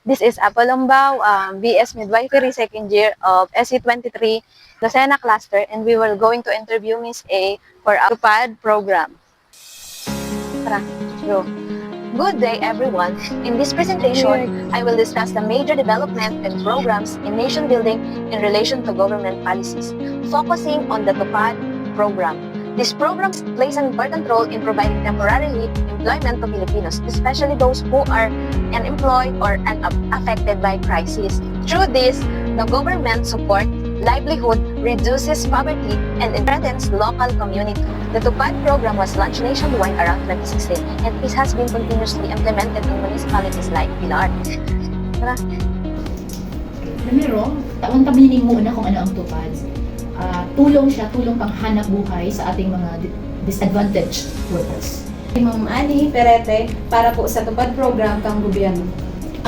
This is Apolombao, BS Midwifery second year of SE23 Lucena Cluster, and we were going to interview Miss A for our TUPAD program. Tara, go. Good day, everyone. In this presentation, I will discuss the major development and programs in nation building in relation to government policies, focusing on the TUPAD program. This program plays an important role in providing temporarily employment to Filipinos, especially those who are unemployed or unaffected by crisis. Through this, the government support livelihood, reduces poverty, and strengthens local community. The TUPAD program was launched nationwide around 2016, and it has been continuously implemented in municipalities like Pilar. Tara. Primero, taon-taminin muna kung ano ang TUPAD. Tulong siya, tulong pang hanap buhay sa ating mga disadvantaged workers. Ma'am Annie Perete para po sa TUPAD program kang gobyerno.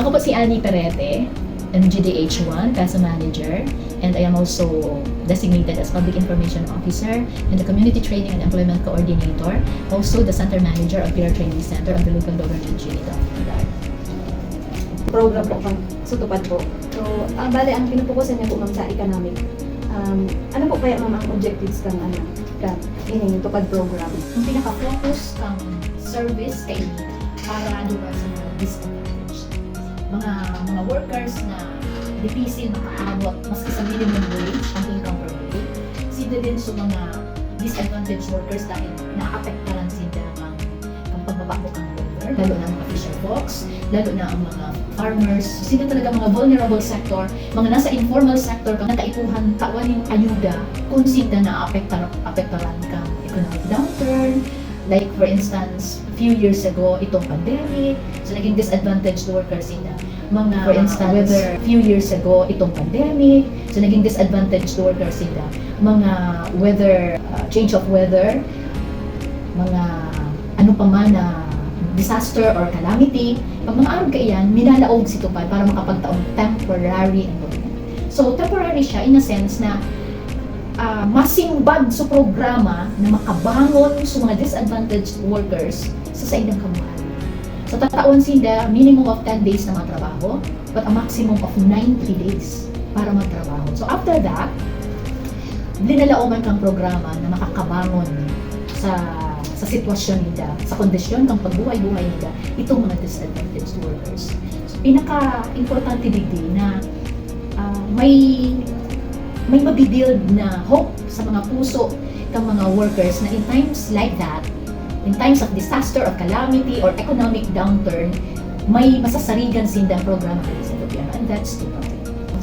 Ako po si Annie Perete, MGDH1, PESA Manager, and I am also designated as Public Information Officer and the Community Training and Employment Coordinator, also the Center Manager of Pilar Training Center of the Local Government Unit of Pilar. Program po kang sa TUPAD po. So, bale, ang pinupukusan niya po ma'am sa economic. Ano po kaya ma'am ang objectives kang ining TUPAD program? Ang pinaka-focus kang service kay para doon sa mga disadvantaged. Mga workers na difícil makaabot maski sa minimum wage, ang income per day. Sila din sa mga disadvantaged workers dahil naapektaran sila ang pagbabako ng weather, lalo na ang mga fisher folks, lalo na ang mga farmers. Sila talaga mga vulnerable sector, mga nasa informal sector, kang nataipuhan tawan yung ayuda kung sila naapektaran kang economic downturn. Like for instance, few years ago, itong pandemic, so naging disadvantaged workers sila. For instance, whether few years ago, itong pandemic, so naging disadvantaged workers sila. Mga weather, change of weather, mga ano pa man na disaster or calamity, pag mga araw kaiyan, minalaog si TUPAD para makapagtaong temporary employment. So, temporary siya in a sense na masimbag sa programa na makabangon sa mga disadvantaged workers sa ilang kamuhan. So, tataon sila minimum of 10 days na magtrabaho, but a maximum of 90 days para magtrabaho. So, after that, linalaoman kang programa na makakabangon sa sitwasyon nila, sa kondisyon ng pagbuhay-buhay nila, itong mga disadvantaged workers. So, pinaka-importante digdi na may mabibuild na hope sa mga puso ng mga workers na in times like that, in times of disaster or calamity or economic downturn, may masasarigan sila ang programa sa gobyerno, and that's TUPAD.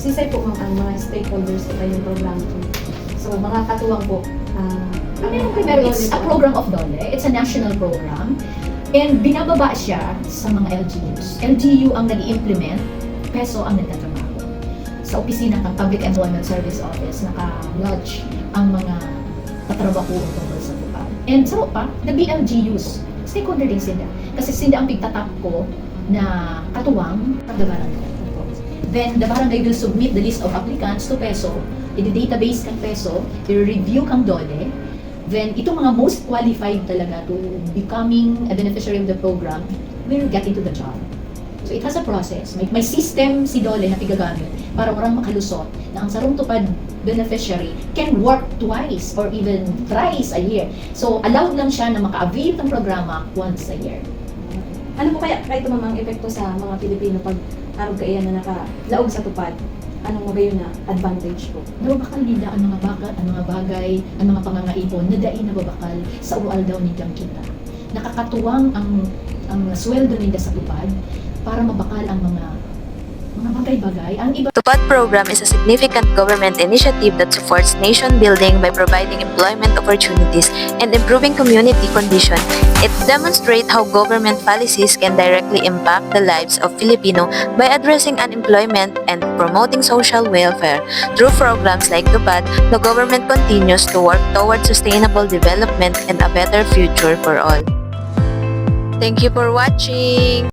Sisay po ma'am ang mga stakeholders sa kayong program po. So, mga katuwang po, It's a program of DOLE. It's a national program. And binababa siya sa mga LGUs. LGU ang nag-i-implement, PESO ang nagtatrabaho. Sa opisina ng Public Employment Service Office, naka-lodge ang mga katrabaho tungkol sa TUPAD. And sa pa, the BLGUs, stakeholder din sila. Kasi sila ang pigtatap ko na katuwang ng the barangay. Then, the barangay will submit the list of applicants to PESO. In the database kang PESO, i-review kang DOLE. Then, itong mga most qualified talaga to becoming a beneficiary of the program will get into the job. So, it has a process. May system si DOLE na pigagamit para orang makalusot na ang sarong TUPAD beneficiary can work twice or even thrice a year. So, allowed lang siya na maka-avail ng programa once a year. ano po kaya ito ma'am ang epekto sa mga Pilipino pag araw kaiyan na nakalaog sa TUPAD? Anong mga yun na advantage po? Nababakal nila ang mga bagay, ang mga pangangaipon na daing nababakal sa ual daw nilang kita. Nakakatuwang ang sweldo nila sa TUPAD para mabakal ang mga bagay-bagay. Ang iba TUPAD program is a significant government initiative that supports nation building by providing employment opportunities and improving community conditions. It demonstrates how government policies can directly impact the lives of Filipino by addressing unemployment and promoting social welfare. Through programs like TUPAD, the government continues to work towards sustainable development and a better future for all. Thank you for watching!